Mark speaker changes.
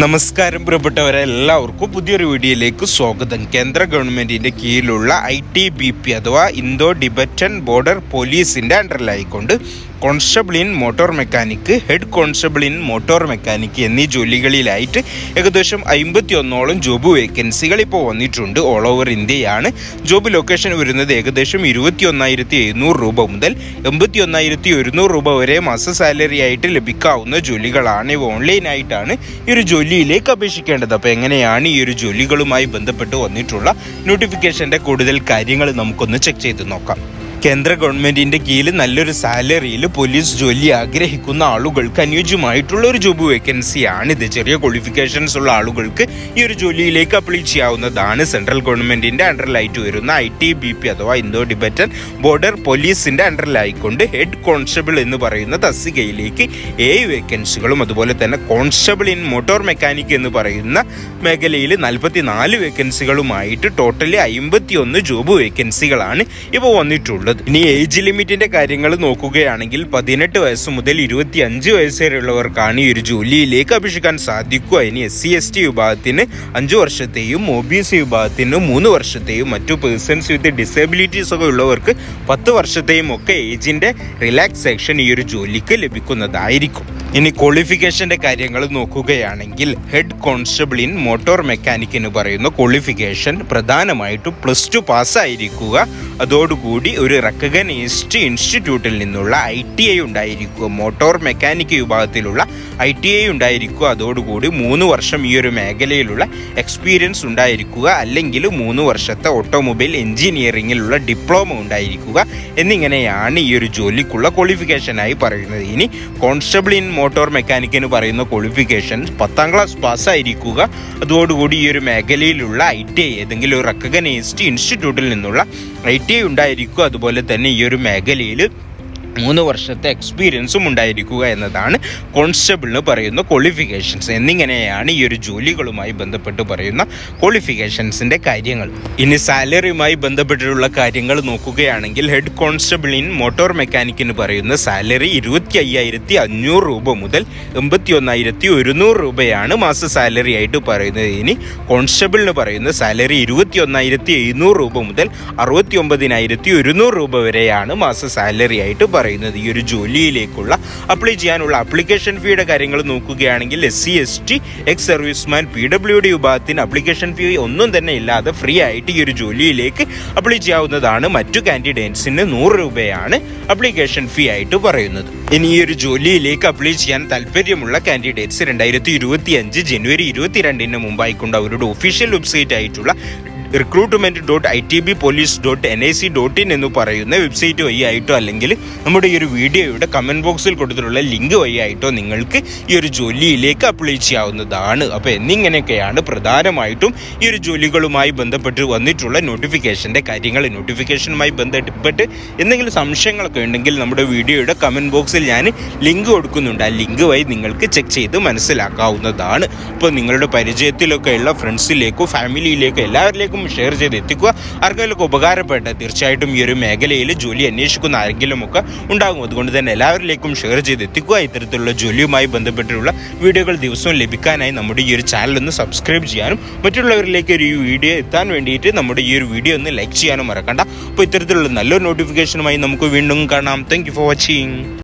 Speaker 1: നമസ്കാരം പ്രിയപ്പെട്ടവരെ, എല്ലാവർക്കും പുതിയൊരു വീഡിയോയിലേക്ക് സ്വാഗതം. കേന്ദ്ര ഗവൺമെൻറ്റിൻ്റെ കീഴിലുള്ള ITBP അഥവാ ഇന്തോ ടിബറ്റൻ ബോർഡർ പോലീസിൻ്റെ അണ്ടറിലായിക്കൊണ്ട് constable in motor mechanic, head constable in motor mechanic എന്നീ ജോലികളിലായിട്ട് ഏകദേശം 51ഓളം ജോബ് വേക്കൻസികൾ ഇപ്പോൾ വന്നിട്ടുണ്ട്. ഓൾ ഓവർ ഇന്ത്യയാണ്. ജോബ് ലൊക്കേഷൻ വരുന്നത് ഏകദേശം 21,700 രൂപ മുതൽ 81,100 രൂപ വരെ മാസ സാലറി ആയിട്ട് ലഭിക്കാവുന്ന ജോലികളാണ്. ഇവ ഓൺലൈനായിട്ടാണ് ഈ ഒരു ജോലിയിലേക്ക് അപേക്ഷിക്കേണ്ടത്. അപ്പോൾ എങ്ങനെയാണ് ഈ ഒരു ജോലികളുമായി ബന്ധപ്പെട്ട് വന്നിട്ടുള്ള നോട്ടിഫിക്കേഷൻ്റെ കൂടുതൽ കാര്യങ്ങൾ നമുക്കൊന്ന് ചെക്ക് ചെയ്ത് നോക്കാം. കേന്ദ്ര ഗവൺമെൻറ്റിൻ്റെ കീഴിൽ നല്ലൊരു സാലറിയിൽ പോലീസ് ജോലി ആഗ്രഹിക്കുന്ന ആളുകൾക്ക് അനുയോജ്യമായിട്ടുള്ള ഒരു ജോബ് വേക്കൻസിയാണിത്. ചെറിയ ക്വാളിഫിക്കേഷൻസ് ഉള്ള ആളുകൾക്ക് ഈ ഒരു ജോലിയിലേക്ക് അപ്ലൈ ചെയ്യാവുന്നതാണ്. സെൻട്രൽ ഗവൺമെൻറ്റിൻ്റെ അണ്ടറിലായിട്ട് വരുന്ന ITBP അഥവാ ഇന്തോ ടിബറ്റൻ ബോർഡർ പോലീസിൻ്റെ അണ്ടറിലായിക്കൊണ്ട് ഹെഡ് കോൺസ്റ്റബിൾ എന്ന് പറയുന്ന തസ്തികയിലേക്ക് 7 വേക്കൻസികളും അതുപോലെ തന്നെ കോൺസ്റ്റബിൾ ഇൻ മോട്ടോർ മെക്കാനിക് എന്ന് പറയുന്ന മേഖലയിൽ 44 വേക്കൻസികളുമായിട്ട് ടോട്ടലി 51 ജോബ് വേക്കൻസികളാണ് ഇപ്പോൾ വന്നിട്ടുള്ളത്. ഇനി ഏജ് ലിമിറ്റിന്റെ കാര്യങ്ങൾ നോക്കുകയാണെങ്കിൽ 18 വയസ്സ് മുതൽ 25 വയസ്സ് വരെയുള്ളവർക്കാണ് ഈ ഒരു ജോലിയിലേക്ക് അപേക്ഷിക്കാൻ സാധിക്കുക. ഇനി SC/ST വിഭാഗത്തിന് 5 വർഷത്തെയും OBC വിഭാഗത്തിന് 3 വർഷത്തെയും മറ്റു പേഴ്സൺസ് വിത്ത് ഡിസബിലിറ്റീസ് ഒക്കെ ഉള്ളവർക്ക് 10 വർഷത്തെയും ഒക്കെ ഏജിന്റെ റിലാക്സേഷൻ ഈ ഒരു ജോലിക്ക് ലഭിക്കുന്നതായിരിക്കും. ഇനി ക്വാളിഫിക്കേഷൻ്റെ കാര്യങ്ങൾ നോക്കുകയാണെങ്കിൽ head constable in motor mechanic എന്ന് പറയുന്ന ക്വാളിഫിക്കേഷൻ പ്രധാനമായിട്ടും +2 പാസ്സായിരിക്കുക. അതോടുകൂടി ഒരു റെക്കഗ്നൈസ്ഡ് ഇൻസ്റ്റിറ്റ്യൂട്ടിൽ നിന്നുള്ള ITI ഉണ്ടായിരിക്കുക. മോട്ടോർ മെക്കാനിക് വിഭാഗത്തിലുള്ള ITI ഉണ്ടായിരിക്കുക. അതോടുകൂടി 3 വർഷം ഈ ഒരു മേഖലയിലുള്ള എക്സ്പീരിയൻസ് ഉണ്ടായിരിക്കുക. അല്ലെങ്കിൽ 3 വർഷത്തെ ഓട്ടോമൊബൈൽ എഞ്ചിനീയറിംഗിലുള്ള ഡിപ്ലോമ ഉണ്ടായിരിക്കുക എന്നിങ്ങനെയാണ് ഈ ഒരു ജോലിക്കുള്ള ക്വാളിഫിക്കേഷനായി പറയുന്നത്. ഇനി കോൺസ്റ്റബിൾ ഇൻ മോട്ടോർ മെക്കാനിക്കിന് പറയുന്ന ക്വാളിഫിക്കേഷൻ 10ാം ക്ലാസ് പാസ്സായിരിക്കുക. അതോടുകൂടി ഈ ഒരു മേഖലയിലുള്ള ITI ഏതെങ്കിലും ഒരു റെക്കഗ്നൈസ്ഡ് ഇൻസ്റ്റിറ്റ്യൂട്ടിൽ നിന്നുള്ള ITI ഉണ്ടായിരിക്കുക. അതുപോലെ തന്നെ ഈ ഒരു മേഖലയിൽ 3 വർഷത്തെ എക്സ്പീരിയൻസും ഉണ്ടായിരിക്കുക എന്നതാണ് കോൺസ്റ്റബിളിന് പറയുന്ന ക്വാളിഫിക്കേഷൻസ്. എന്നിങ്ങനെയാണ് ഈ ഒരു ജോലികളുമായി ബന്ധപ്പെട്ട് പറയുന്ന ക്വാളിഫിക്കേഷൻസിൻ്റെ കാര്യങ്ങൾ. ഇനി സാലറിയുമായി ബന്ധപ്പെട്ടിട്ടുള്ള കാര്യങ്ങൾ നോക്കുകയാണെങ്കിൽ ഹെഡ് കോൺസ്റ്റബിൾ ഇൻ മോട്ടോർ മെക്കാനിക്കിന് പറയുന്ന സാലറി 25,500 രൂപ മുതൽ 81,100 രൂപയാണ് മാസ സാലറി ആയിട്ട് പറയുന്നത്. ഇനി കോൺസ്റ്റബിളിന് പറയുന്ന സാലറി 21,700 രൂപ മുതൽ 69,100 രൂപ വരെയാണ് മാസ സാലറി ആയിട്ട് പറയുന്നത്. ഈ ഒരു ജോലിയിലേക്കുള്ള അപ്ലൈ ചെയ്യാനുള്ള ആപ്ലിക്കേഷൻ ഫീയുടെ കാര്യങ്ങൾ നോക്കുകയാണെങ്കിൽ SC/ST എക്സ് സർവീസ്മാൻ PWD വിഭാഗത്തിന് ആപ്ലിക്കേഷൻ ഫീ ഒന്നും തന്നെ ഇല്ലാതെ ഫ്രീ ആയിട്ട് ഈ ഒരു ജോലിയിലേക്ക് അപ്ലൈ ചെയ്യാവുന്നതാണ്. മറ്റു കാൻഡിഡേറ്റ്സിന് 100 രൂപയാണ് ആപ്ലിക്കേഷൻ ഫീ ആയിട്ട് പറയുന്നത്. ഇനി ഈ ഒരു ജോലിയിലേക്ക് അപ്ലൈ ചെയ്യാൻ താല്പര്യമുള്ള കാൻഡിഡേറ്റ്സ് 2025 ജനുവരി 22 മുമ്പായിക്കൊണ്ട് അവരുടെ ഒഫീഷ്യൽ വെബ്സൈറ്റ് ആയിട്ടുള്ള recruitment.itbpolice.nic.in എന്ന് പറയുന്ന വെബ്സൈറ്റ് വഴി ആയിട്ടോ അല്ലെങ്കിൽ നമ്മുടെ ഈ ഒരു വീഡിയോയുടെ കമൻറ്റ് ബോക്സിൽ കൊടുത്തിട്ടുള്ള ലിങ്ക് വഴി ആയിട്ടോ നിങ്ങൾക്ക് ഈ ഒരു ജോലിയിലേക്ക് അപ്ലൈ ചെയ്യാവുന്നതാണ്. അപ്പോൾ എന്നിങ്ങനെയൊക്കെയാണ് പ്രധാനമായിട്ടും ഈ ഒരു ജോലികളുമായി ബന്ധപ്പെട്ട് വന്നിട്ടുള്ള നോട്ടിഫിക്കേഷൻ്റെ കാര്യങ്ങൾ. നോട്ടിഫിക്കേഷനുമായി ബന്ധപ്പെട്ട് എന്തെങ്കിലും സംശയങ്ങളൊക്കെ ഉണ്ടെങ്കിൽ നമ്മുടെ വീഡിയോയുടെ കമൻറ്റ് ബോക്സിൽ ഞാൻ ലിങ്ക് കൊടുക്കുന്നുണ്ട്. ആ ലിങ്ക് വഴി നിങ്ങൾക്ക് ചെക്ക് ചെയ്ത് മനസ്സിലാക്കാവുന്നതാണ്. അപ്പോൾ നിങ്ങളുടെ പരിചയത്തിലൊക്കെയുള്ള ഫ്രണ്ട്സിലേക്കോ ഫാമിലിയിലേക്കോ എല്ലാവരിലേക്കും ഷെയർ ചെയ്ത് എത്തിക്കുക. ആർക്കെങ്കിലും ഉപകാരപ്പെട്ട തീർച്ചയായിട്ടും ഈ ഒരു മേഖലയിൽ ജോലി അന്വേഷിക്കുന്ന ആരെങ്കിലുമൊക്കെ ഉണ്ടാകും. അതുകൊണ്ട് തന്നെ എല്ലാവരിലേക്കും ഷെയർ ചെയ്ത് എത്തിക്കുക. ഇത്തരത്തിലുള്ള ജോലിയുമായി ബന്ധപ്പെട്ടുള്ള വീഡിയോകൾ ദിവസവും ലഭിക്കാനായി നമ്മുടെ ഈ ഒരു ചാനൽ ഒന്ന് സബ്സ്ക്രൈബ് ചെയ്യാനും മറ്റുള്ളവരിലേക്ക് ഒരു വീഡിയോ എത്താൻ വേണ്ടിയിട്ട് നമ്മുടെ ഈ ഒരു വീഡിയോ ഒന്ന് ലൈക്ക് ചെയ്യാനും മറക്കണ്ട. അപ്പോൾ ഇത്തരത്തിലുള്ള നല്ലൊരു നോട്ടിഫിക്കേഷനുമായി നമുക്ക് വീണ്ടും കാണാം. Thank you for watching.